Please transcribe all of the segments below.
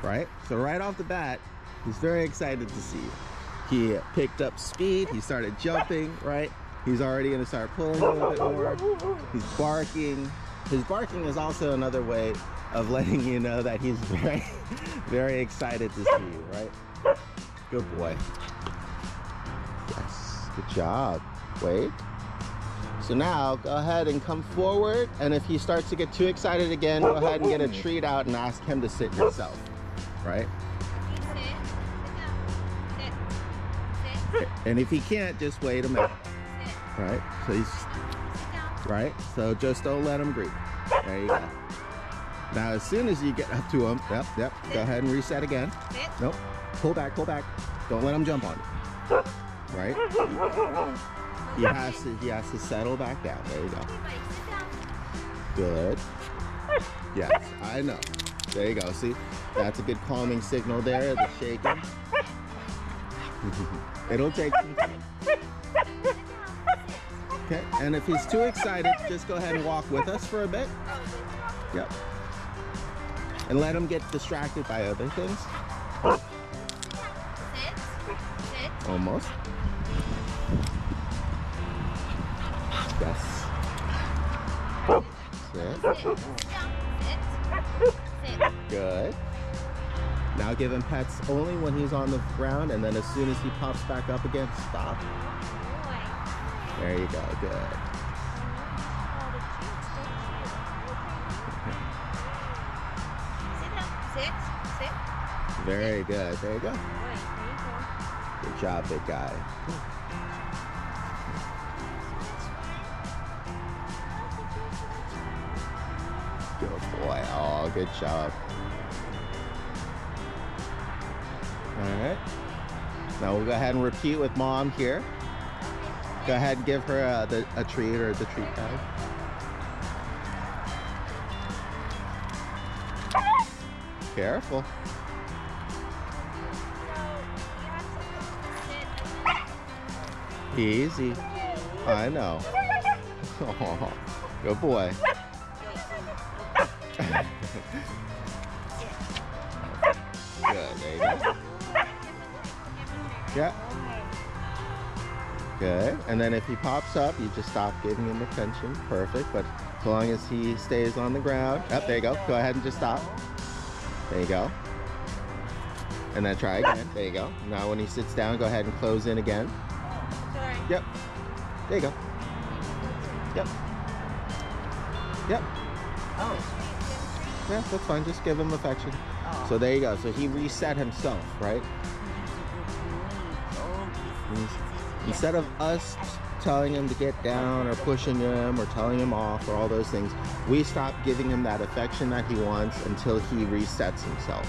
right? So right off the bat, he's very excited to see you. He picked up speed, he started jumping, right? He's already gonna start pulling a little bit more. He's barking. His barking is also another way of letting you know that he's very, very excited to see you, right? Good boy. Yes, good job. Wait. So now, go ahead and come forward, and if he starts to get too excited again, go ahead and get a treat out and ask him to sit yourself, right? And if he can't, just wait a minute, right? So he's, right? So just don't let him greet. There you go. Now, as soon as you get up to him, yep, go ahead and reset again. Nope, pull back. Don't let him jump on you, right? He has to settle back down. There you go. Good. Yes, I know. There you go. See, that's a good calming signal there. The shaking. It'll take some time. Okay, and if he's too excited, just go ahead and walk with us for a bit. Yep. And let him get distracted by other things. Sit. Almost. Yes. Sit. Sit. Good. Now give him pets only when he's on the ground, and then as soon as he pops back up again, stop. There you go, good. Sit. Very good, there you go. Good job, big guy. Good boy, oh, good job. Alright, now we'll go ahead and repeat with mom here. Go ahead and give her a treat or the treat bag. Careful. Easy. I know. Oh, good boy. Good, there you go. Yeah. Good. And then if he pops up, you just stop giving him attention. Perfect. But as long as he stays on the ground. Yep, there you go. Go ahead and just stop. There you go. And then try again. There you go. Now when he sits down, go ahead and close in again. Yep. There you go. Yep. Yep. Oh. Yeah, that's fine. Just give him affection. So there you go. So he reset himself, right? Instead of us telling him to get down or pushing him or telling him off or all those things, we stop giving him that affection that he wants until he resets himself.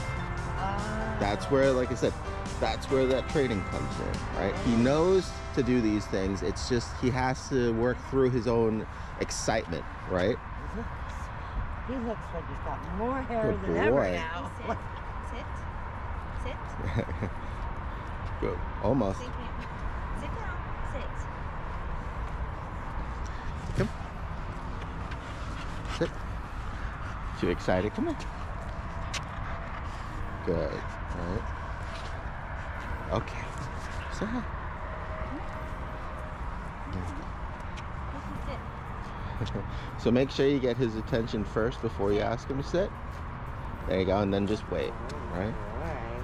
That's where, like I said, that's where that training comes in, right? He knows to do these things. It's just he has to work through his own excitement, right? He looks like he's got more hair than ever now. Sit. Good. Almost. Sit down. Sit. Come. Sit. Too excited? Come on. Good. All right. Okay. Say hi. So make sure you get his attention first before you ask him to sit. There you go, and then just wait, right? Alright.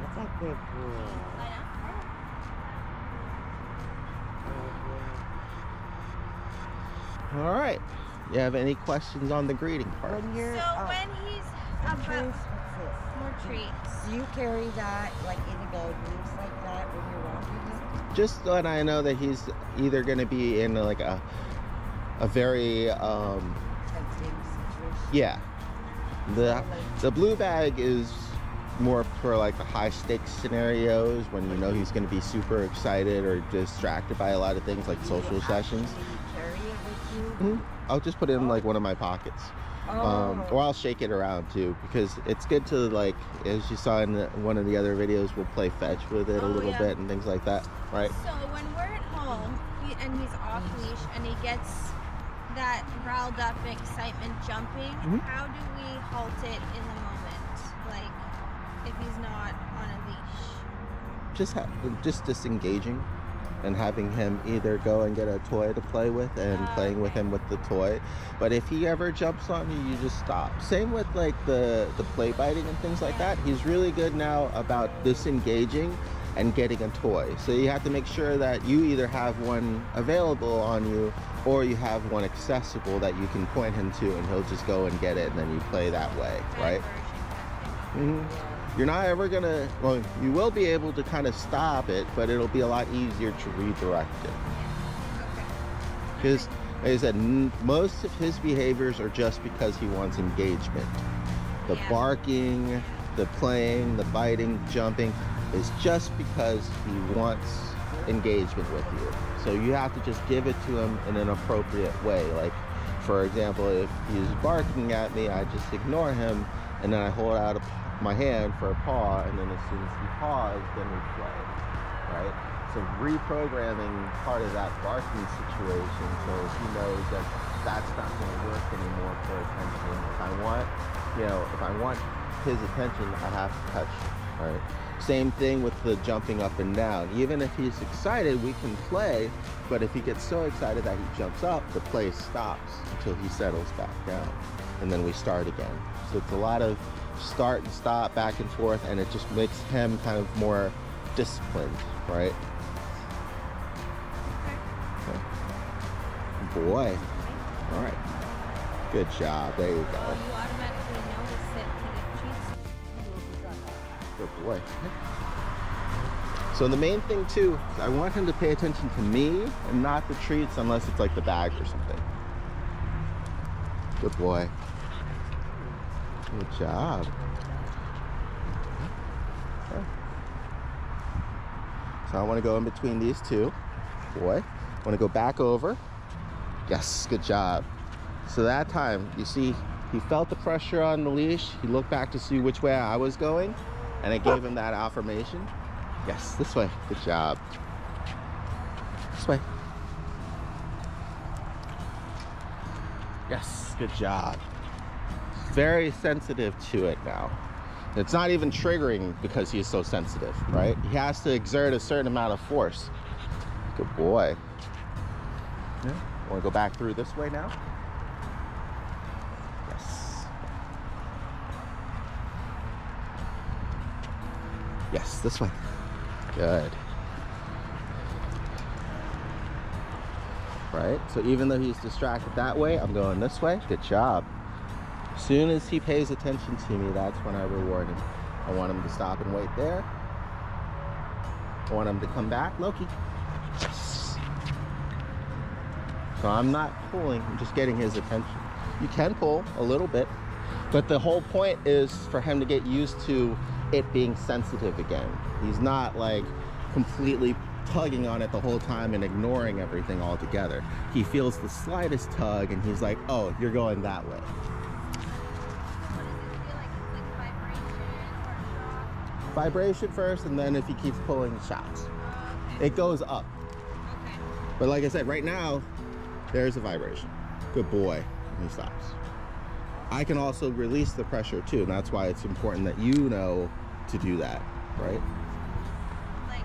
That's a good boy. All right. You have any questions on the greeting part? When he's about more treats. Do you carry that like in a leaves like that when you're walking him? Just when I know that he's either going to be in like a very Tempting situation. yeah. The blue bag is more for like the high stakes scenarios when you know he's going to be super excited or distracted by a lot of things like social sessions. Carry it with you? I'll just put it in like one of my pockets. Or I'll shake it around too, because it's good to, like, as you saw in one of the other videos, we'll play fetch with it a little bit and things like that, right? So when we're at home and he's off leash and he gets that riled up excitement jumping, how do we halt it in the moment? Like, if he's not on a leash? Just disengaging and having him either go and get a toy to play with and playing with him with the toy. But if he ever jumps on you, you just stop. Same with like the play biting and things like that. He's really good now about disengaging and getting a toy. So you have to make sure that you either have one available on you or you have one accessible that you can point him to and he'll just go and get it and then you play that way, right? You're not ever gonna, well, you will be able to kind of stop it, but it'll be a lot easier to redirect it. Because, like I said, most of his behaviors are just because he wants engagement. The barking, the playing, the biting, jumping is just because he wants engagement with you. So you have to just give it to him in an appropriate way. Like, for example, if he's barking at me, I just ignore him and then I hold out my hand for a paw, and then as soon as he paws, then we play, right? So reprogramming part of that barking situation so he knows that that's not going to work anymore for attention. If I want his attention, I have to touch, right? Same thing with the jumping up and down. Even if he's excited, we can play, but if he gets so excited that he jumps up, the play stops until he settles back down, and then we start again. So it's a lot of start and stop, back and forth, and it just makes him kind of more disciplined, right? Okay. Boy. All right. Good job. There you go. You automatically know to sit to the treats. Good boy. So the main thing too, I want him to pay attention to me and not the treats unless it's like the bag or something. Good boy. Good job. Okay. So I want to go in between these two. Boy. I want to go back over. Yes, good job. So that time, you see, he felt the pressure on the leash. He looked back to see which way I was going, and I gave him that affirmation. Yes, this way. Good job. This way. Yes, good job. Very sensitive to it now. It's not even triggering because he's so sensitive, right? He has to exert a certain amount of force. Good boy. Yeah. Want to go back through this way now? Yes. Yes, this way. Good. Right? So even though he's distracted that way, I'm going this way. Good job. As soon as he pays attention to me, that's when I reward him. I want him to stop and wait there. I want him to come back. Loki. Yes. So I'm not pulling, I'm just getting his attention. You can pull a little bit, but the whole point is for him to get used to it being sensitive again. He's not like completely tugging on it the whole time and ignoring everything altogether. He feels the slightest tug and he's like, oh, you're going that way. Vibration first, and then if he keeps pulling, shots. Okay. It goes up. Okay. But like I said, right now, there's a vibration. Good boy. And he stops. I can also release the pressure too, and that's why it's important that you know to do that, right? Like,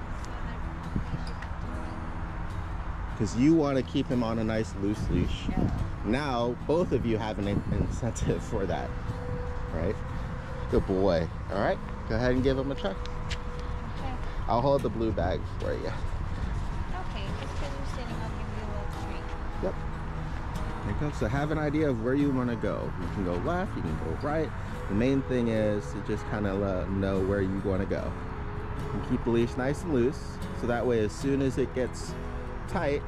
so Because you want to keep him on a nice loose leash. Yeah. Now, both of you have an incentive for that, right? Good boy. All right, go ahead and give him a try. Okay. I'll hold the blue bag for you. Okay, just because you're sitting, I'll give you a little treat. Yep. There you go. So have an idea of where you want to go. You can go left, you can go right. The main thing is to just kind of know where you want to go. And keep the leash nice and loose, so that way as soon as it gets tight,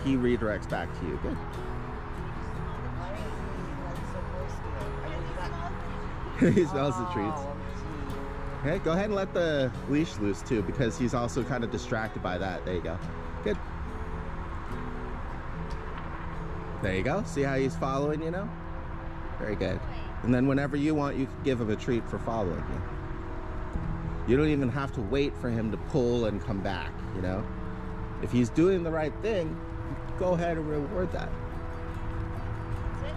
he redirects back to you. Good. Why is he like so close to it? He smells the treats. Oh, gee. Okay, go ahead and let the leash loose too, because he's also kind of distracted by that. There you go. Good. There you go. See how he's following you now? Very good. And then whenever you want, you can give him a treat for following you. You don't even have to wait for him to pull and come back, you know? If he's doing the right thing, go ahead and reward that. Sit.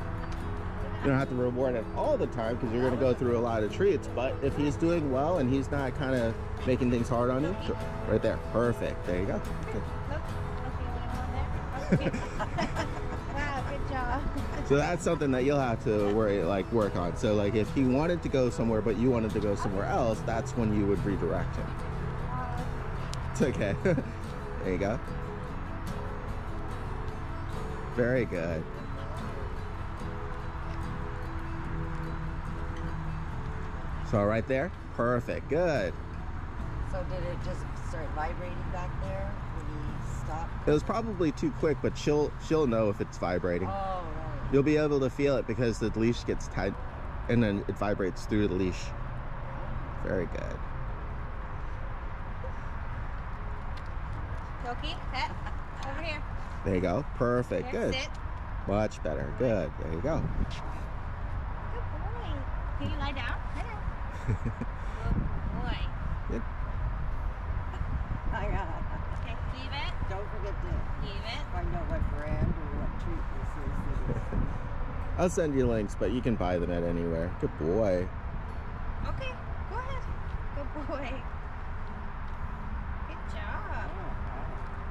You don't have to reward it all the time because you're going to go through a lot of treats. But if he's doing well and he's not kind of making things hard on you, so right there, perfect. There you go. Good. Look. Okay, you want to go on there? Okay. Wow, good job. So that's something that you'll have to work on. So like if he wanted to go somewhere but you wanted to go somewhere else, that's when you would redirect him. It's okay. There you go. Very good. So right there, perfect, good. So did it just start vibrating back there when he stopped? It was probably too quick, but she'll know if it's vibrating. Oh, right. You'll be able to feel it because the leash gets tight and then it vibrates through the leash. Very good. Loki, pet, over here. There you go. Perfect. Here, Good. sit. Much better. Good. There you go. Good boy. Can you lie down? Lie down. Good boy. Good. Okay, leave it. Don't forget to Leave it. find out what brand or what treat this is. I'll send you links, but you can buy them at anywhere. Good boy. Okay, go ahead. Good boy. Good job.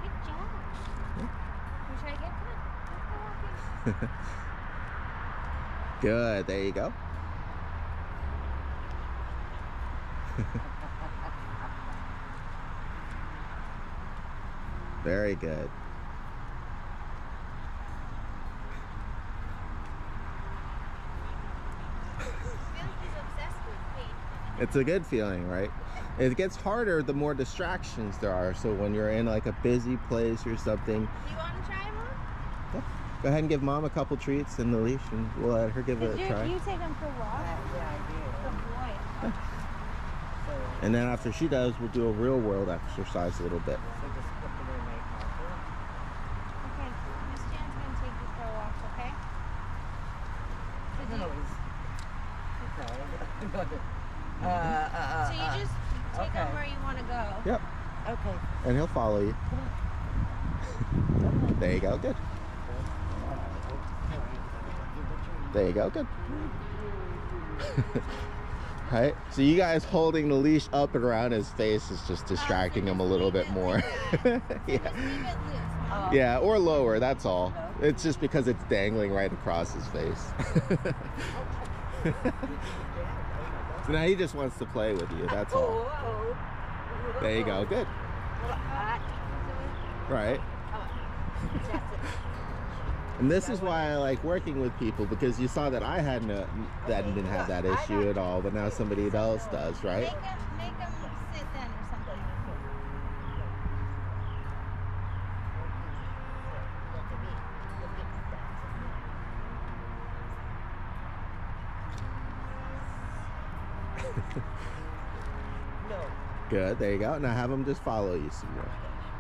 Good job. Can we try again? Come on. Let's go walking. Good. There you go. Very good. I feel like he's obsessed with me. It's a good feeling, right? It gets harder the more distractions there are. So when you're in like a busy place or something, Do you want to try, Mom? go ahead and give Mom a couple treats in the leash and we'll let her give it a try. You take him for a walk? Yeah, I Good boy. So And then after she does, we'll do a real world exercise a little bit. just put them in my pocket. Okay, Miss Jan's gonna take you for a walk, okay? So, No, do he's okay. so you just take okay. him where you want to go. Yep. Okay. And he'll follow you. There you go. Good. There you go. Good. Right? So you guys holding the leash up and around his face is just distracting him a little bit more. Yeah. Yeah. Just leave it loose, Mom. Yeah, or lower, that's all. It's just because it's dangling right across his face. So now he just wants to play with you, that's all. There you go, good. Right. And this is why I like working with people, because you saw that I didn't have that issue at all, but now somebody else does, right? Make him sit then or something. No. Good, there you go. Now have him just follow you some more.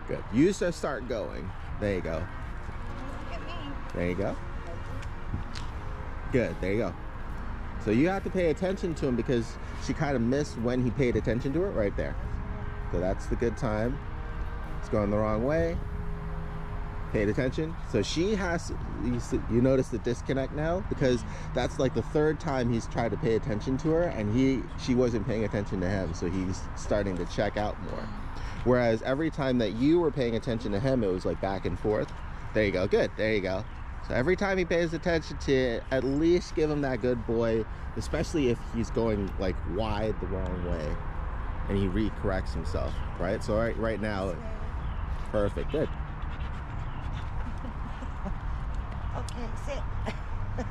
Good. You just start going. There you go. Look at me. There you go. Good, there you go. So you have to pay attention to him because she kind of missed when he paid attention to her right there. So that's the good time. It's going the wrong way. Paid attention. So she has, you notice the disconnect now because that's like the third time he's tried to pay attention to her and she wasn't paying attention to him. So he's starting to check out more. Whereas every time that you were paying attention to him, it was like back and forth. There you go. Good. There you go. So every time he pays attention to it, at least give him that good boy, especially if he's going like wide the wrong way and he recorrects himself, right? So right now, perfect. Good. Okay, sit.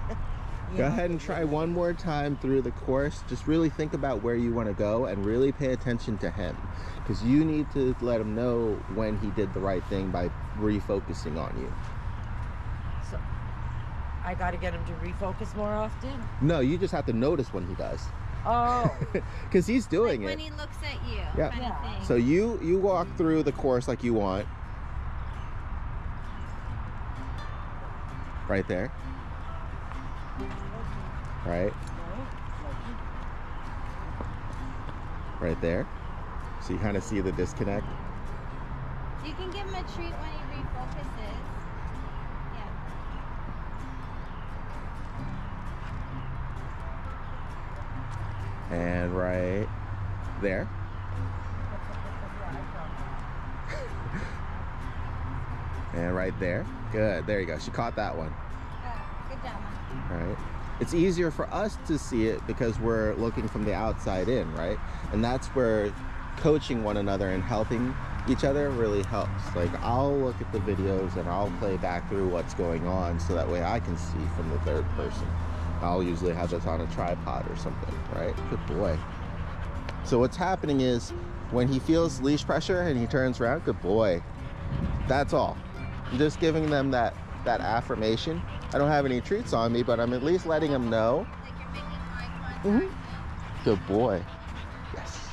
Go ahead and try one more time through the course. Just really think about where you want to go and really pay attention to him because you need to let him know when he did the right thing by refocusing on you. So, I gotta get him to refocus more often? No, you just have to notice when he does. Oh. Because he's doing Like it. when he looks at you, Yeah. kind of thing. So you walk through the course like you want. Right there. Right. Right there. So you kind of see the disconnect. You can give him a treat when he refocuses. Yeah. And right there. And right there. Good. There you go. She caught that one. Good job, Mom. Right. It's easier for us to see it because we're looking from the outside in, right? And that's where coaching one another and helping each other really helps. Like, I'll look at the videos and I'll play back through what's going on so that way I can see from the third person. I'll usually have this on a tripod or something, right? Good boy. So what's happening is when he feels leash pressure and he turns around, good boy. That's all. I'm just giving them that affirmation. I don't have any treats on me, but I'm at least letting them know. Like you're making eye contact. Good boy. Yes.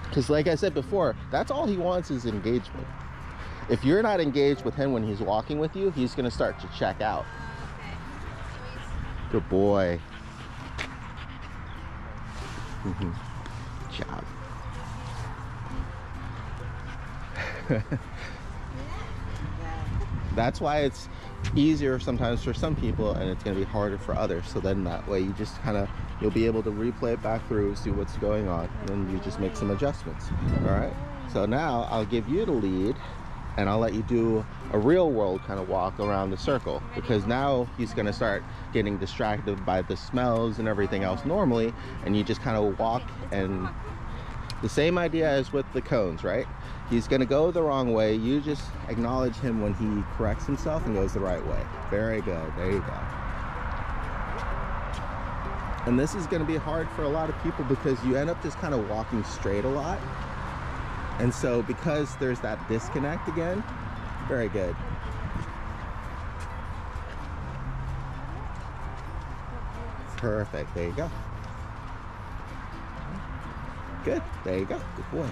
Because like I said before, that's all he wants is engagement. If you're not engaged with him when he's walking with you, he's going to start to check out. Okay. So he's... Good boy. Good job. That's why it's easier sometimes for some people and it's going to be harder for others. So then that way you just kind of, you'll be able to replay it back through, see what's going on, and then you just make some adjustments. All right. So now I'll give you the lead and I'll let you do a real world kind of walk around the circle, because now he's going to start getting distracted by the smells and everything else normally, and you just kind of walk. And the same idea as with the cones, right? He's going to go the wrong way. You just acknowledge him when he corrects himself and goes the right way. Very good. There you go. And this is going to be hard for a lot of people because you end up just kind of walking straight a lot. And so because there's that disconnect again, very good. Perfect. There you go. Good. There you go. Good boy.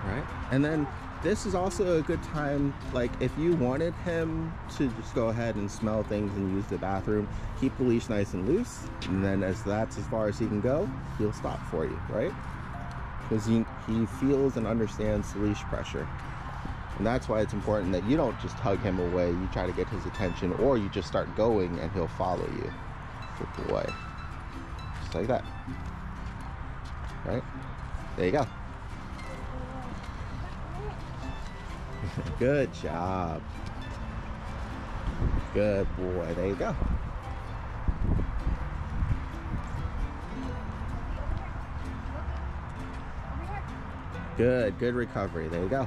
Right. And then this is also a good time, like if you wanted him to just go ahead and smell things and use the bathroom, keep the leash nice and loose, and then as that's as far as he can go, he'll stop for you, right? Because he feels and understands the leash pressure. And that's why it's important that you don't just hug him away, you try to get his attention, or you just start going and he'll follow you. Good boy. Just like that. Right? There you go. Good job. Good boy. There you go. Good recovery. There you go.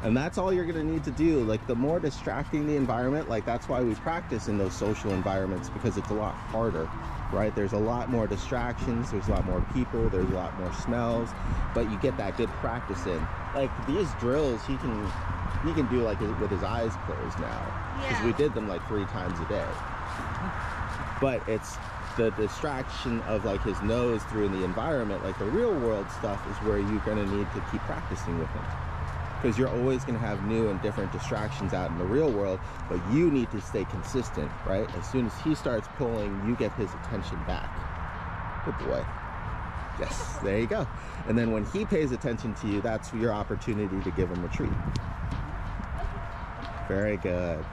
And that's all you're going to need to do. Like, the more distracting the environment, like that's why we practice in those social environments, because it's a lot harder, right? There's a lot more distractions, there's a lot more people, there's a lot more smells, but you get that good practice in. Like these drills, he can do like with his eyes closed now, because we did them like 3 times a day. But it's the distraction of like his nose through in the environment. Like the real world stuff is where you're going to need to keep practicing with him, because you're always going to have new and different distractions out in the real world, but you need to stay consistent, right? As soon as he starts pulling, you get his attention back. Good boy. Yes, there you go. And then when he pays attention to you, that's your opportunity to give him a treat. Very good.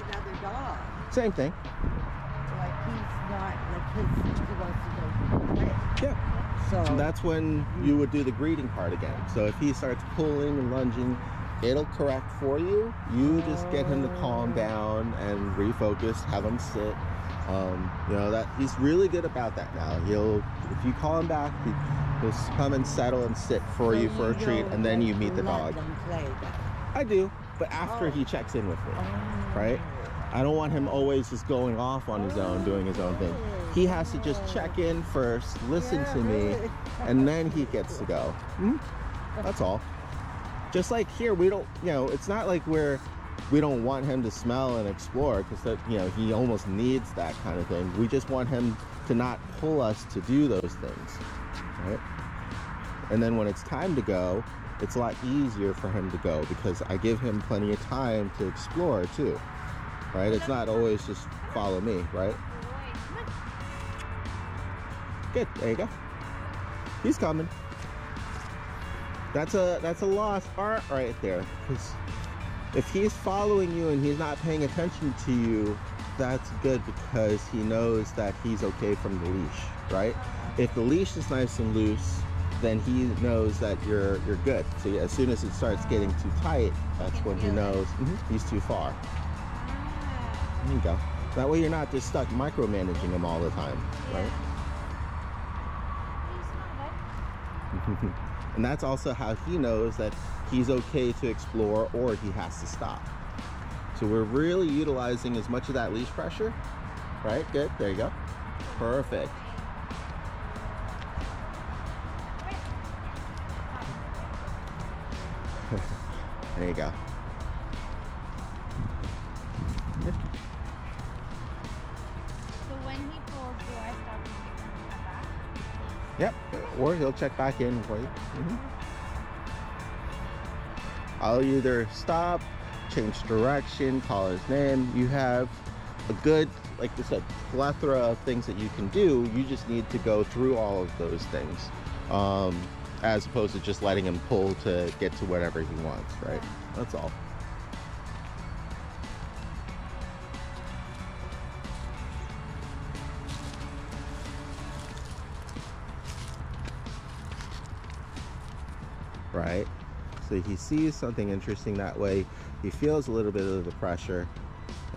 Another dog. Same thing. Like he's not, like he wants to go away. Yeah. So That's when you would do the greeting part again. So if he starts pulling and lunging, it'll correct for you. You just get him to calm down and refocus, have him sit. You know, that he's really good about that now. If you call him back, he'll come and settle and sit for you for a treat, and then you meet the dog. I do, but after he checks in with me, right? I don't want him always just going off on his own, doing his own thing. He has to just check in first, listen to me, and then he gets to go. That's all. Just like here, we don't, you know, it's not like we don't want him to smell and explore, because that, you know, he almost needs that kind of thing. We just want him to not pull us to do those things, right? And then when it's time to go, it's a lot easier for him to go, because I give him plenty of time to explore too, right? It's not always just follow me, right? Good, there you go. He's coming. That's a lost art right there, because if he's following you and he's not paying attention to you, that's good because he knows that he's okay from the leash, right? If the leash is nice and loose, then he knows that you're good. So as soon as it starts getting too tight, that's when he knows he's too far. There you go. That way you're not just stuck micromanaging him all the time, right? And that's also how he knows that he's okay to explore or he has to stop. So we're really utilizing as much of that leash pressure, right? Good, there you go. Perfect. There you go. So when he pulls, do I stop and come back? Yep, or he'll check back in for you. I'll either stop, change direction, call his name. You have a good, like I said, plethora of things that you can do. You just need to go through all of those things, as opposed to just letting him pull to get to whatever he wants, right? That's all. Right? So he sees something interesting that way, he feels a little bit of the pressure,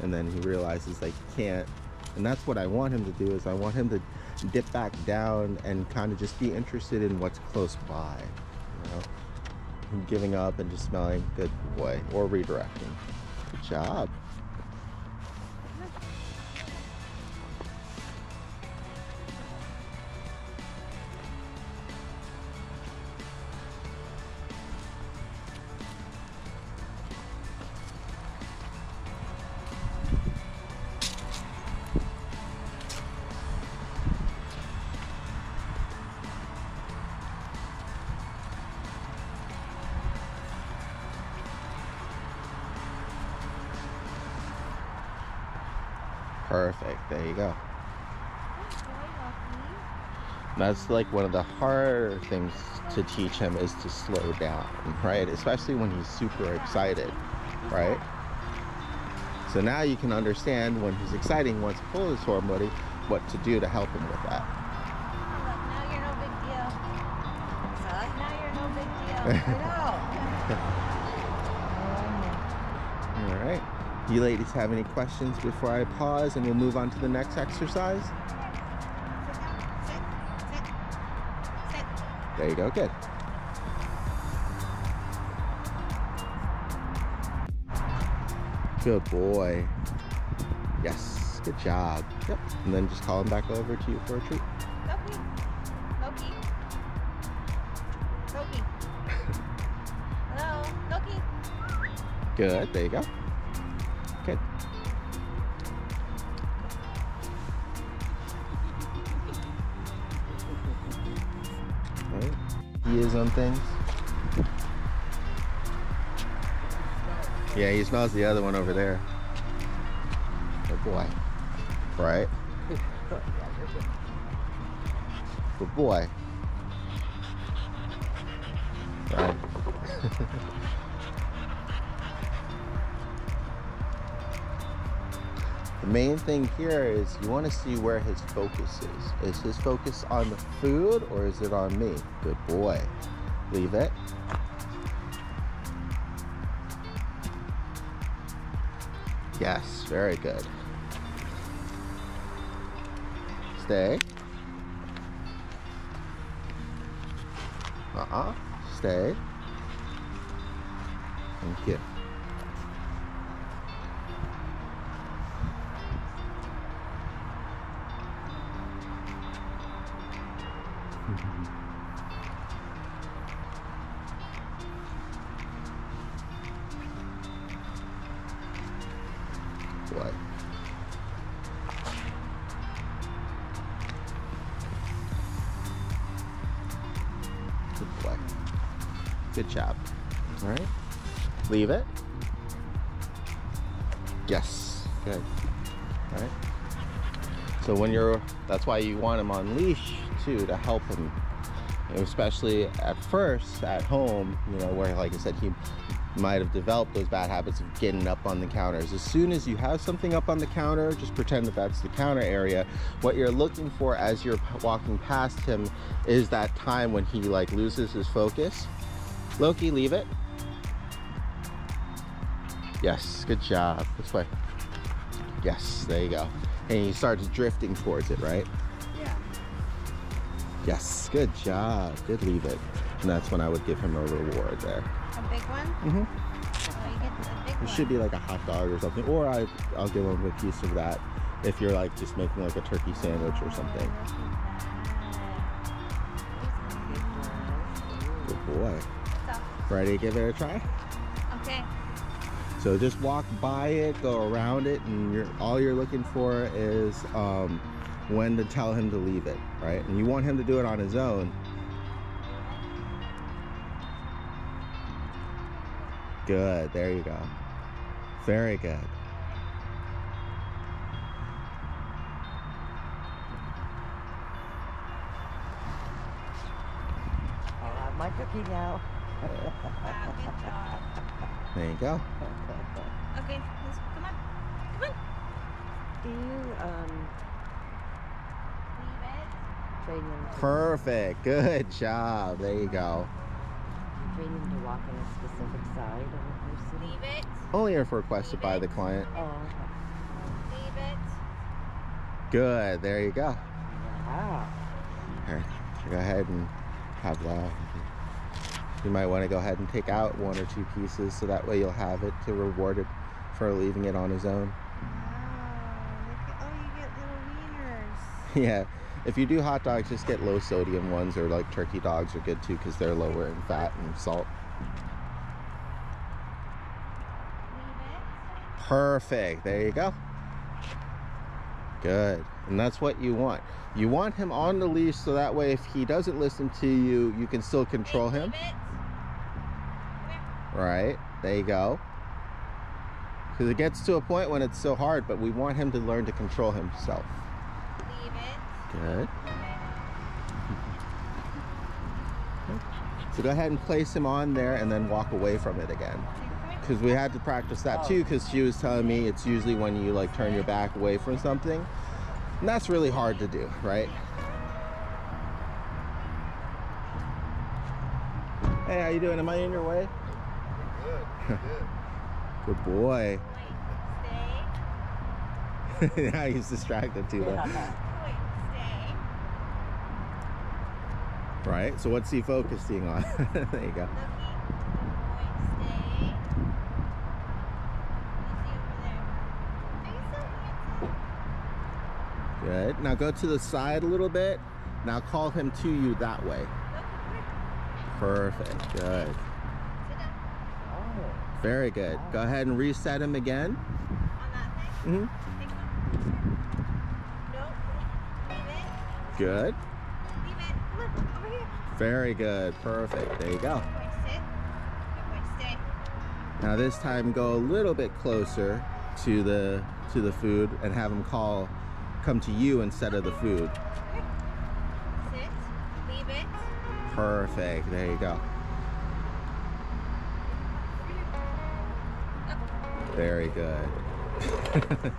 and then he realizes that he can't. And that's what I want him to do, is I want him to dip back down and kind of just be interested in what's close by, you know? And giving up and just smelling, good boy, or redirecting. Good job. Perfect, there you go. That's like one of the harder things to teach him, is to slow down, right? Especially when he's super excited, right? So now you can understand when he's excited, wants to pull his somebody, what to do to help him with that. Now you're no big deal. Huh? Now you're no big deal. I know. All right. You ladies have any questions before I pause and we'll move on to the next exercise? Sit. There you go, good. Good boy. Yes, good job. Yep. And then just call him back over to you for a treat. Loki. Loki. Loki. Hello. Loki. Good, there you go. Good. All right. He is on things. Yeah, he smells the other one over there. Good boy. Right? Good boy. Right. The main thing here is you want to see where his focus is. Is his focus on the food or is it on me? Good boy. Leave it. Yes, very good. Stay. Stay. Thank you. Boy. Good boy. Good job. All right. Leave it. Yes. Good. All right. So when that's why you want him on leash too, to help him, especially at first at home, you know, where, like I said, he might have developed those bad habits of getting up on the counters. As soon as you have something up on the counter, just pretend that that's the counter area. What you're looking for as you're walking past him is that time when he like loses his focus. Loki, leave it. Yes, good job. This way. Yes, there you go. And he starts drifting towards it, right? Yeah. Yes, good job. Good, leave it. And that's when I would give him a reward there. A big one? Mm-hmm. Oh, you get the big It one. should be like a hot dog or something, or I'll give him a piece of that if you're like just making like a turkey sandwich or something. Good boy. Ready to give it a try? Okay. So just walk by it, go around it, and all you're looking for is when to tell him to leave it, right? And you want him to do it on his own. Good, there you go. Very good. I'll have my cookie now. Wow, good job. There you go. Okay, come on. Come on. Do you Leave it. train them to Perfect, good job. There you go. train them to walk on a specific side of the person? Leave it. Only if requested by the client. Oh, okay. Leave it. Good, there you go. Wow. All right, go ahead and have that. You might want to go ahead and take out 1 or 2 pieces so that way you'll have it to reward it for leaving it on his own. Wow. Look at, oh, you get little wieners. Yeah, if you do hot dogs, just get low sodium ones, or like turkey dogs are good too because they're lower in fat and salt. Leave it. Perfect, there you go. Good, and that's what you want. You want him on the leash so that way if he doesn't listen to you, you can still control him. Leave it. Right, there you go. Because it gets to a point when it's so hard, but we want him to learn to control himself. Leave it. Good. So go ahead and place him on there and then walk away from it again. Because we had to practice that too, because she was telling me it's usually when you like turn your back away from something. And that's really hard to do, right? Hey, how you doing? Am I in your way? Good. Good boy. Wait, stay. Now he's distracted too. Though. Wait, stay. Right, so what's he focusing on? There you go. Loki. Wait, stay. Lizzie over there. Are you so handsome? Good. Now go to the side a little bit. Now call him to you that way. Loki, come here. Perfect. Good. Sit down. Oh. Very good. Go ahead and reset him again. On that thing. Mm-hmm. Take one. Nope. Leave it. Good. Leave it. Come on, over here. Very good. Perfect. There you go. Good boy, sit. Good boy, stay. Now this time go a little bit closer to the food and have him come to you instead of the food. Here. Sit. Leave it. Perfect. There you go. Over here. Up. Very good. Sit. Sit. Stay.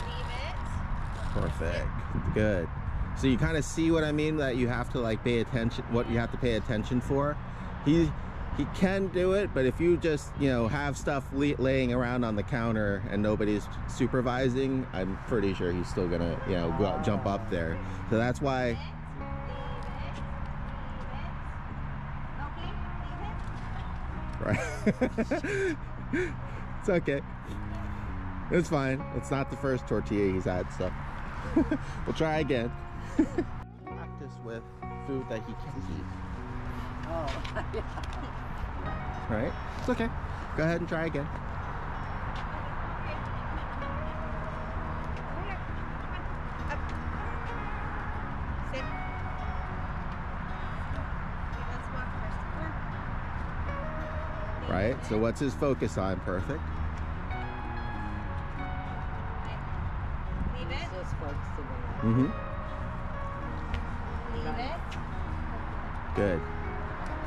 Leave it. Perfect. Good. So you kind of see what I mean, that you have to like pay attention, what you have to pay attention for. He can do it, but if you just, you know, have stuff laying around on the counter and nobody's supervising, I'm pretty sure he's still gonna, you know, go jump up there. So that's why. Right. It's okay. It's fine. It's not the first tortilla he's had, so we'll try again. Practice with food that he can eat. Oh. Right? It's okay. Go ahead and try again. Sit. Okay, let's walk first. Come on. Right? So what's his focus on? Perfect. focusing Mm-hmm. Leave it. Good.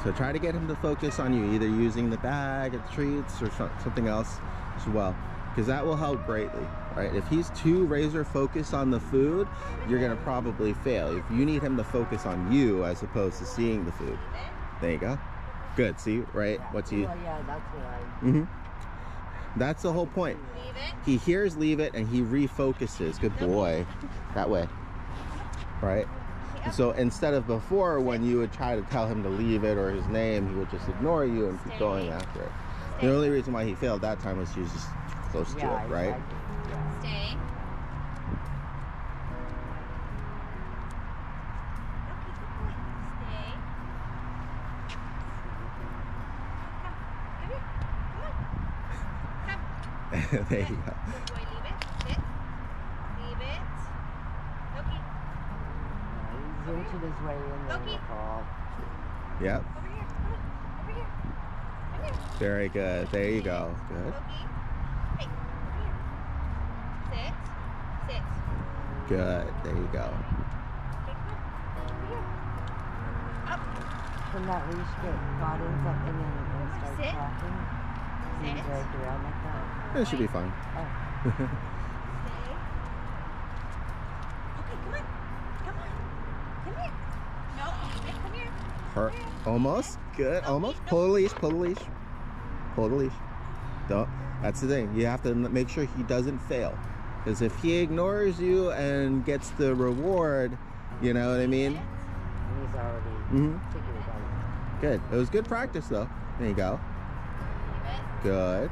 So try to get him to focus on you, either using the bag of treats or something else as well, because that will help greatly, right? If he's too razor focused on the food, you're gonna probably fail. If you need him to focus on you as opposed to seeing the food. There you go. Good, see, right? What's he? Well, yeah, that's what I... Mm-hmm. That's the whole point. Leave it. He hears leave it and he refocuses. Good boy. That way. Right? And so instead of before, when you would try to tell him to leave it or his name, he would just ignore you and keep going after it. The only reason why he failed that time was he was just close to it, right? Stay. Stay. Come. There you go. Good boy, leave it. Sit. Leave it. Loki. He's inching his way in there. Loki. Paul. Yep. Over here. Come on. Over here. Come here. Very good. There you go. Good. Loki. Hey, over here. Sit. Sit. Good. There you go. Okay, come on. Over here. Up. When that leash got in something and starts Sit. talking, he's Sit. dragged around like that. It should be fine. Oh. Stay. Okay, come on. Come on. Come here. No, hey, come here. Her, almost. Good. Almost. Pull the leash. Pull the leash. Pull the leash. Don't. That's the thing. You have to make sure he doesn't fail. Because if he ignores you and gets the reward, you know what I mean? And he's already figured it out. Good. It was good practice though. There you go. Leave it. Good. Good boy.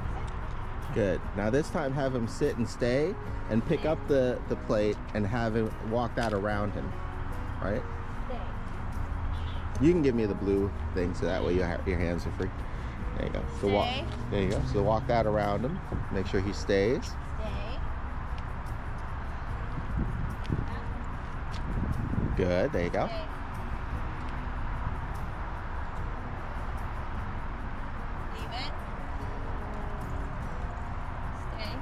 Here, come on. Good. Now this time have him sit and stay and pick up the plate and have him walk that around him. Right? Stay. You can give me the blue thing so that way your hands are free. There you go. So walk. Stay. There you go. So walk that around him. Make sure he stays. Stay. Good. There you go. Stay. Leave it. Stay.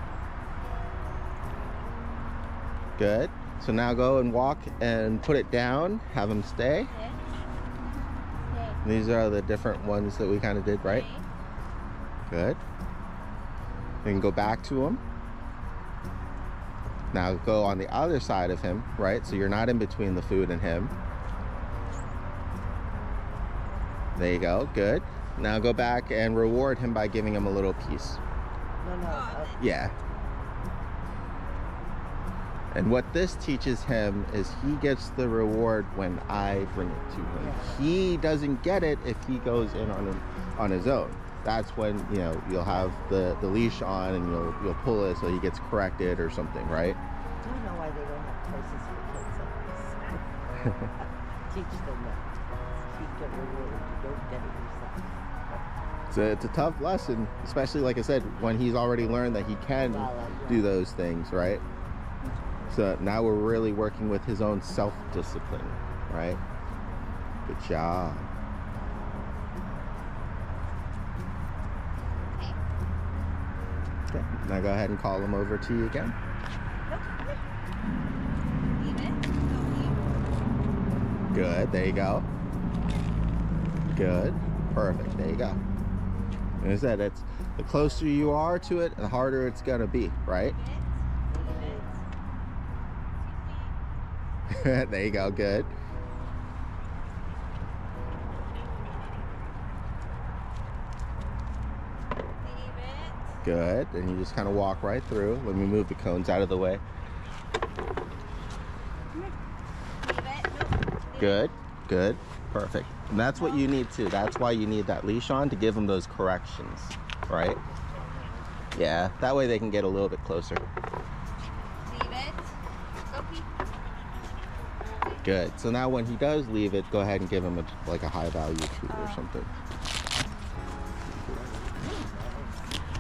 Good. So now go and walk and put it down. Have him stay. Sit. Stay. These are the different ones that we kind of did, right? Stay. Good. Then go back to him. Now go on the other side of him, right? So you're not in between the food and him. There you go. Good. Now go back and reward him by giving him a little piece. No. Yeah. And what this teaches him is he gets the reward when I bring it to him. Yeah. He doesn't get it if he goes in on his own. That's when, you know, you'll have the leash on and you'll pull it so he gets corrected or something, right? I don't know why they don't have places for kids like this. Teach them that. You get rewarded. You don't get it yourself. So it's a tough lesson, especially like I said, when he's already learned that he can do those things, right? So now we're really working with his own self-discipline, right? Good job. Okay, now go ahead and call him over to you again. Leave it. Good, there you go. Good, perfect, there you go. Like I said, it's the closer you are to it, the harder it's gonna be, right? There you go, good. Good, and you just kind of walk right through. Let me move the cones out of the way. Good, good, perfect. And that's what you need too. That's why you need that leash on, to give them those corrections, right? Yeah, that way they can get a little bit closer. Leave it. Loki. Good. So now when he does leave it, go ahead and give him like a high value treat or something.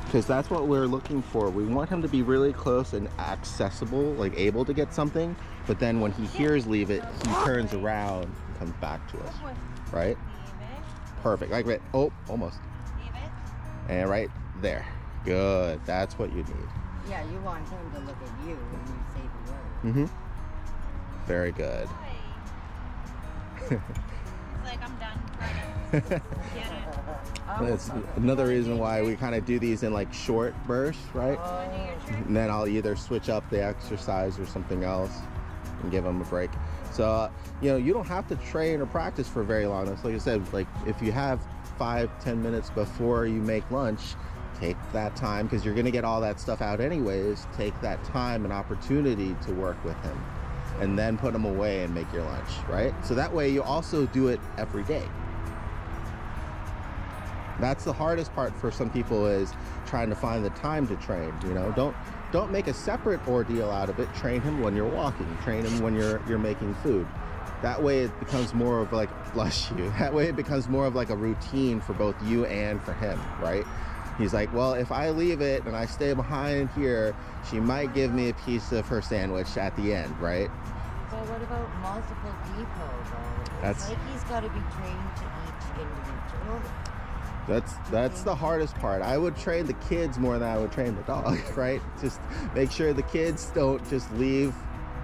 Because that's what we're looking for. We want him to be really close and accessible, like able to get something. But then when he hears leave it, he turns around and comes back to us, right? Perfect. Like right. Oh, almost. Leave it. And right there. Good. That's what you need. Yeah, you want him to look at you when you say the word. Mm-hmm. Very good. He's like, I'm done. Get it. That's another reason why we kind of do these in like short bursts, right? And then I'll either switch up the exercise or something else and give them a break. So, you know, you don't have to train or practice for very long. That's like I said, like if you have 5-10 minutes before you make lunch, take that time because you're going to get all that stuff out anyways. Take that time and opportunity to work with him and then put him away and make your lunch, right? So that way you also do it every day. That's the hardest part for some people, is trying to find the time to train. You know, don't make a separate ordeal out of it. Train him when you're walking. Train him when you're making food. That way it becomes more of like, bless you. That way it becomes more of like a routine for both you and for him, right? He's like, well, if I leave it and I stay behind here, she might give me a piece of her sandwich at the end, right? But what about multiple people though? That's like he's got to be trained to each individual. That's the hardest part. I would train the kids more than I would train the dog, right? Just make sure the kids don't just leave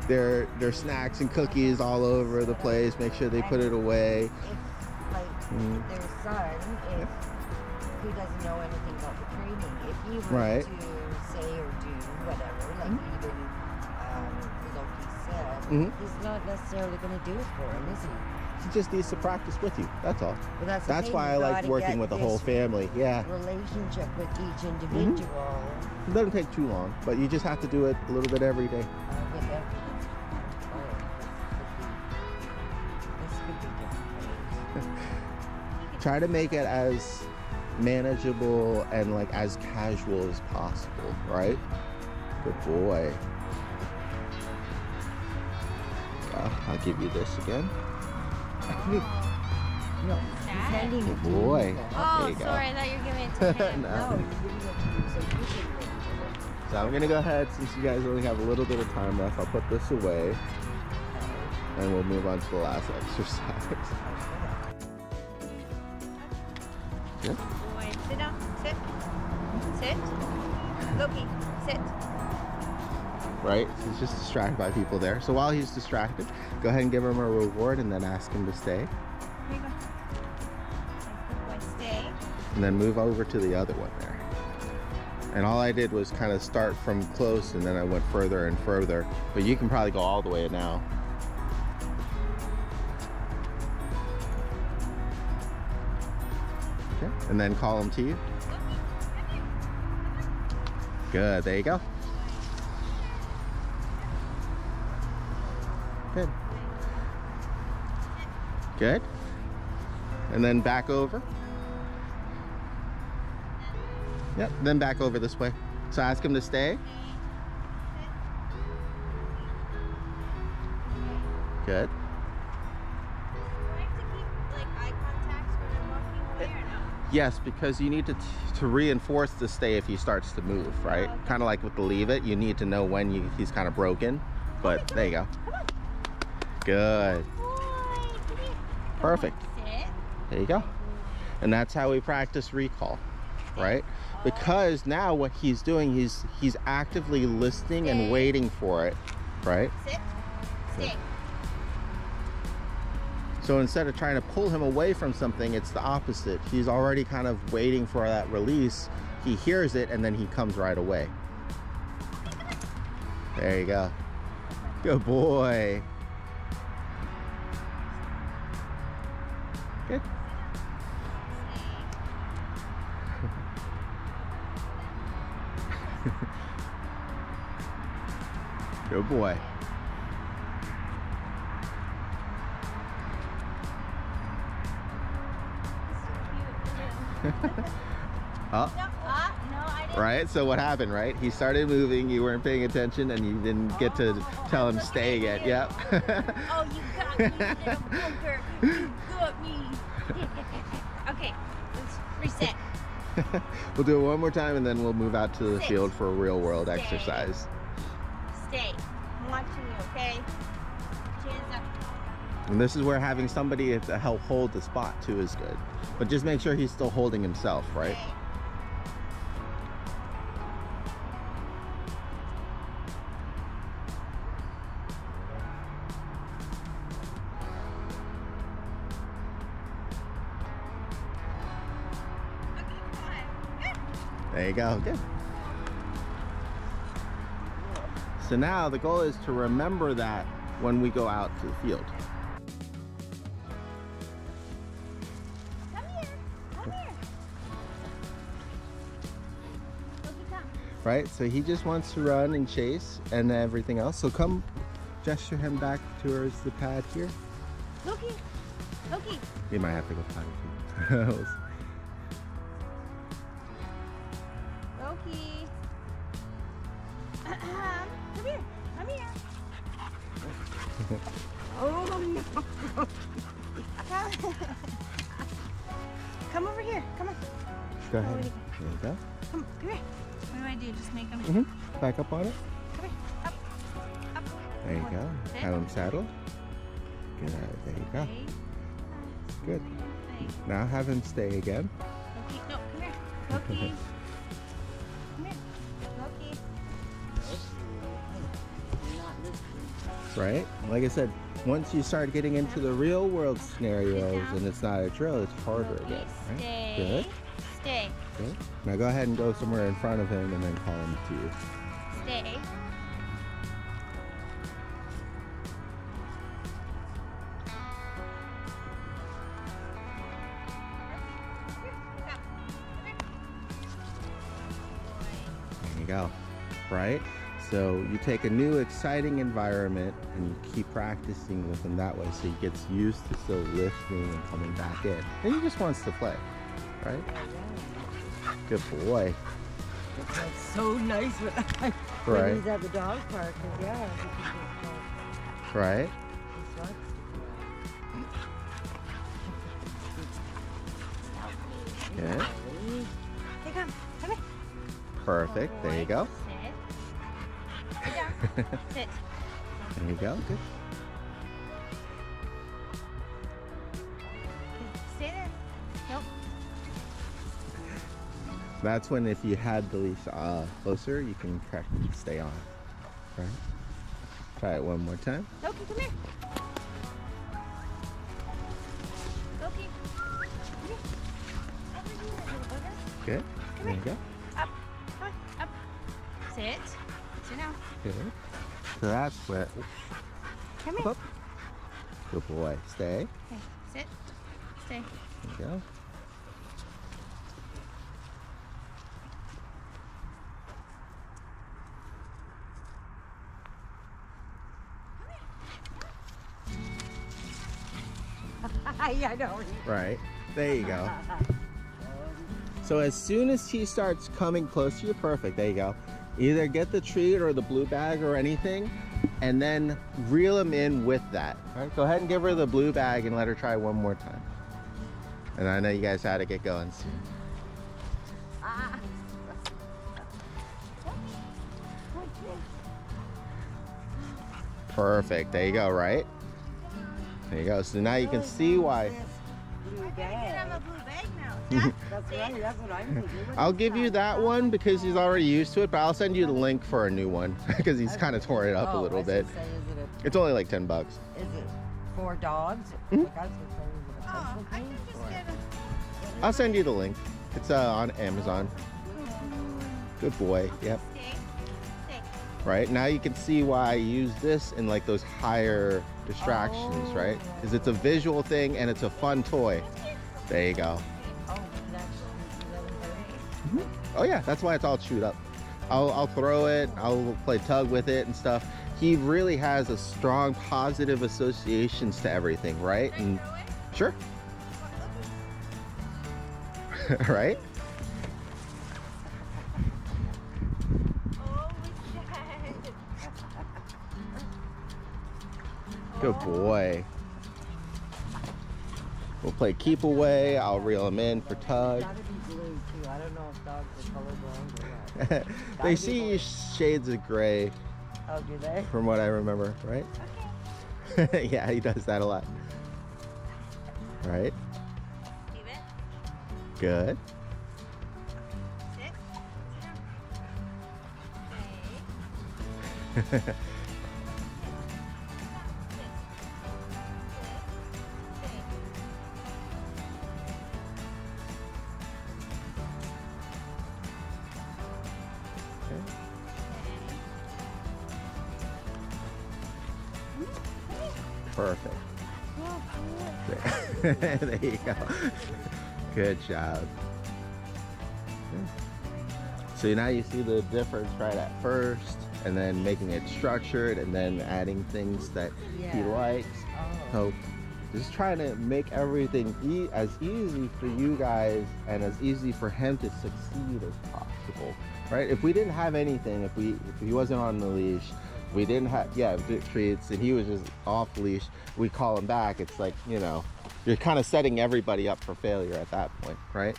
their snacks and cookies all over the place. Make sure they put it away. If, like, their son, if he doesn't know anything about the training, if he were to say or do whatever, like even Loki said, he's not necessarily going to do it for him, is he? He just needs to practice with you. That's all. Well, that's why I like working with the whole family. Yeah. Relationship with each individual. It doesn't take too long, but you just have to do it a little bit every day. Try to make it as manageable and like as casual as possible, right? Good boy. I'll give you this again. No, good boy. Oh, there you go. sorry, I thought you were giving it to him. No, you're giving it to me so you can win. So I'm gonna go ahead, since you guys only have a little bit of time left, I'll put this away and we'll move on to the last exercise. Yep. Boy, sit down, sit, sit. Loki, sit. Right, so he's just distracted by people there. So while he's distracted, go ahead and give him a reward and then ask him to stay. Here you go. Good boy, stay. And then move over to the other one there. And all I did was kind of start from close and then I went further and further. But you can probably go all the way now. Okay, and then call him to you. Good, there you go. Good. Good. And then back over. Yep, then back over this way. So ask him to stay. Good. Do I have to keep like eye contact when I'm walking away or no? Yes, because you need to reinforce the stay if he starts to move, right? Okay. Kind of like with the leave it, you need to know when he's kind of broken. But there you go. Good. Perfect. There you go. And that's how we practice recall, right? Because now what he's doing, he's actively listening and waiting for it, right? Sit. Stay. So instead of trying to pull him away from something, it's the opposite. He's already kind of waiting for that release. He hears it and then he comes right away. There you go. Good boy. Good. Good boy. Oh. No, I didn't. Right, so what happened, right? He started moving, you weren't paying attention, and you didn't get to tell him stay yet. Yep. Oh, you got me, little poker. You got me. Okay, let's reset. We'll do it one more time, and then we'll move out to the Sit. field for a real-world Stay. exercise. Stay. I'm watching you, okay? Chins up. And this is where having somebody to help hold the spot too is good. But just make sure he's still holding himself, right? There you go, good. So now the goal is to remember that when we go out to the field. Come here. Come here. Loki, come. Right, so he just wants to run and chase and everything else. So come gesture him back towards the pad here. Loki. Loki. You might have to go find him. Loki. Come here. Come here. Oh no! Come. Come over here. Come on. Go ahead. There you go. Come here. What do I do? Just make him. Back up on it. Come here. Up. Up. There you go. Sit. Have him saddled. Good. There you go. Stay. Good. Stay. Now have him stay again. Loki. No, come here. Loki. Come here. Loki. Right? Like I said, once you start getting into the real world scenarios and it's not a drill, it's harder Loki, again. Right? stay. Good. Stay. Good. Now go ahead and go somewhere in front of him and then call him to you. Stay. There you go. Right? So you take a new exciting environment and you keep practicing with him that way so he gets used to still lifting and coming back in. And he just wants to play. Right? Good boy. That's so nice when Right. he's at the dog park. 'Cause, yeah, he can just, Right? he likes to Good. play. Hey, come. Come here. Perfect. There you go. Sit. Sit down. Sit. There you go. Good. Okay, stay there. Nope. That's when if you had the leash closer, you can stay on. Right? Try it one more time. Loki, come here. Loki. Come here. Over here, little bugger. Good. Come There you here. go. Up. Come on. Up. Sit. Sit down. Good. So that's what. Come here. Up. Good boy. Stay. Okay. Sit. Stay. There you go. I know. Right. There you go. So as soon as he starts coming close to you, perfect. There you go. Either get the treat or the blue bag or anything, and then reel him in with that. All right, go ahead and give her the blue bag and let her try one more time. And I know you guys had to get going soon. Perfect. There you go, right? There you go. So now you can see why. Blue Get him a bag. blue bag now. That's right. That's what I'm thinking. I'll give you that one because he's already used to it, but I'll send you the link for a new one because he's kind of tore it up a little bit. Say, is It's only like 10 bucks. it for dogs? Mhm. Like I was gonna say, is it a Oh, pencil I can case just or- get him. I'll send you the link. It's on Amazon. Good boy. Yep. Stay. Stay. Right now you can see why I use this in like those higher distractions, Oh, right? Because it's a visual thing and it's a fun toy. There you go. Oh, you can actually use 11:30? Oh yeah, that's why it's all chewed up. I'll throw it, I'll play tug with it and stuff. He really has a strong positive associations to everything, right? And Throw it. sure. Right? Oh, it's dead. Good boy. We'll play keep away. I'll reel him in for tug. Gotta be blue too. I don't know if dogs are colorblind or what. They Gotta be see blue. shades of gray Oh, do they? from what I remember, right? Yeah, he does that a lot. Right? Leave it. Good. Sit. Okay. Perfect. There you go. Good job. So now you see the difference right at first, and then making it structured, and then adding things that he likes. So just trying to make everything as easy for you guys and as easy for him to succeed as possible, right? If we didn't have anything, if he wasn't on the leash, we didn't have treats, and he was just off leash, we call him back. It's like, you know, you're kind of setting everybody up for failure at that point, right?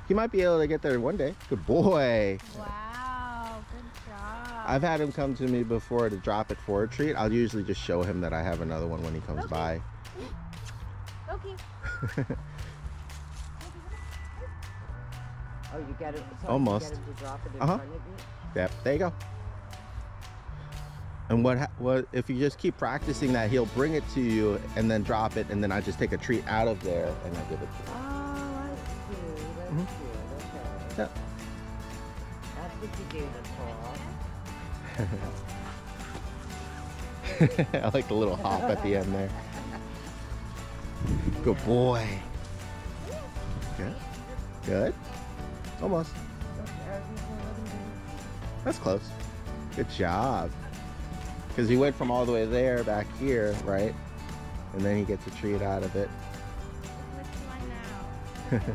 He might be able to get there one day. Good boy. Wow, good job. I've had him come to me before to drop it for a treat. I'll usually just show him that I have another one when he comes by. Okay. Oh, you got it. So Almost. You get him to drop it in front of you? Yep, there you go. And what if you just keep practicing that, he'll bring it to you and then drop it, and then I just take a treat out of there and I give it to him. Oh, I see. That's cute. Okay. Yep. That's what you do, Nicole. I like the little hop at the end there. Good boy. Good. Good. Almost. That's close. Good job. Because he went from all the way there back here, right? And then he gets a treat out of it. Which one now?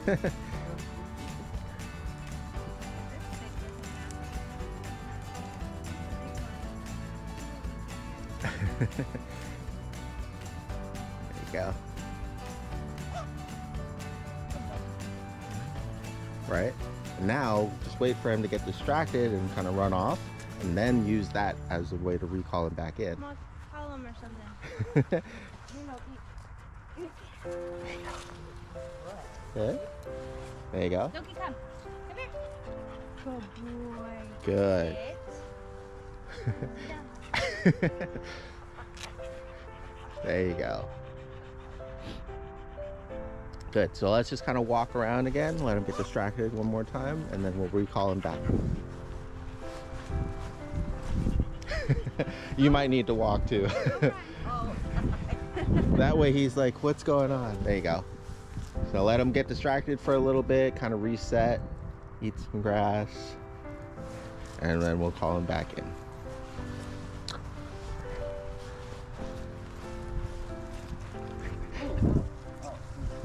There you go. Right? Now, just wait for him to get distracted and kind of run off, and then use that as a way to recall him back in. Well, call him or something. Good. There you go. Loki, come. Come here. Good boy. Good. There you go. Good. So let's just kind of walk around again, let him get distracted one more time, and then we'll recall him back. You might need to walk too. That way he's like, what's going on? There you go. So let him get distracted for a little bit, kind of reset, eat some grass, and then we'll call him back in.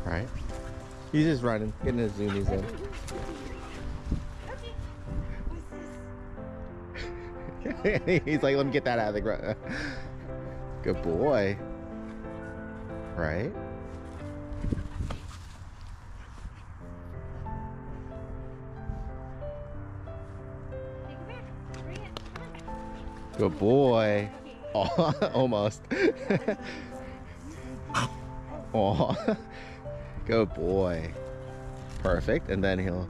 Right? He's just running, getting his zoomies in. He's like, let me get that out of the ground. Good boy. Right? Good boy. Oh, almost. Oh, good boy. Perfect. And then he'll,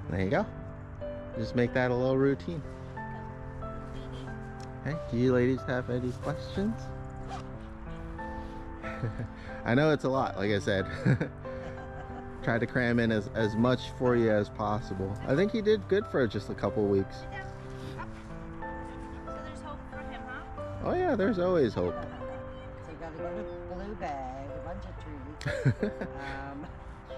there you go. Just make that a little routine. Okay, do you ladies have any questions? I know it's a lot, like I said. Try to cram in as much for you as possible. I think he did good for just a couple weeks. So there's hope for him, huh? Oh yeah, there's always hope. So you gotta go to blue bag, a bunch of treats.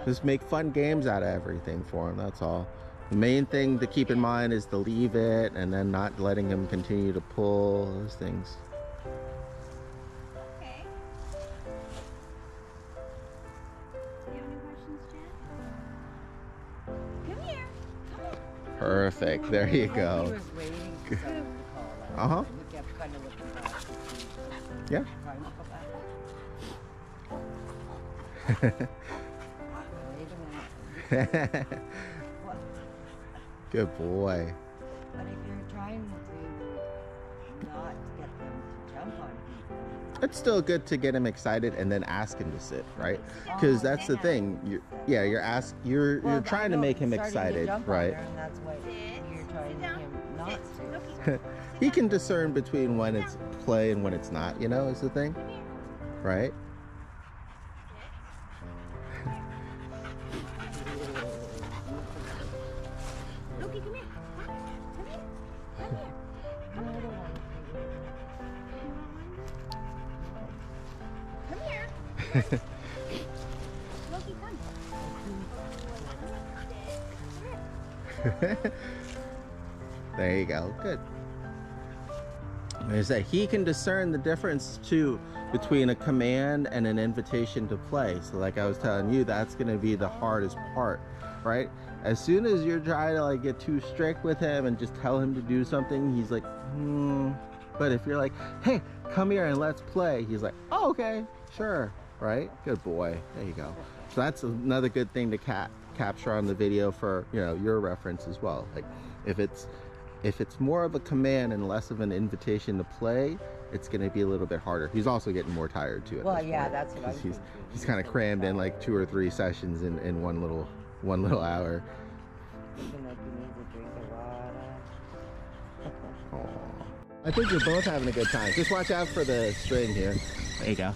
Just make fun games out of everything for him, that's all. The main thing to keep in mind is to leave it and then not letting him continue to pull, those things. Okay. Do you have any questions, Jen? Come here. Come on. Perfect, there you He go. was waiting for someone to call out. Uh-huh. And we kept kind of looking back to see. Yeah. Trying to go back. Wait a minute. What? Good boy. But if you're trying to not get them to jump on people, It's still good to get him excited and then ask him to sit, right? Because that's the thing. You're trying to make him excited, right? And that's why you're trying to him not to. He can discern between when it's play and when it's not, you know, is the thing, right? Loki, come here. Come here. Come here. Come here. Come here. Loki, come. There you go. Good. Is that he can discern the difference too between a command and an invitation to play. So like I was telling you, that's going to be the hardest part, right? As soon as you're trying to like get too strict with him and just tell him to do something, he's like, But if you're like, hey, come here and let's play, he's like, oh, okay, sure, right? Good boy. There you go. So that's another good thing to capture on the video for, you know, your reference as well. Like if it's more of a command and less of an invitation to play, it's going to be a little bit harder. He's also getting more tired too. Well, yeah, that's what he's kind of crammed in like 2 or 3 sessions in one little hour. Even like you need to drink a water. I think you're both having a good time. Just watch out for the string here. There you go.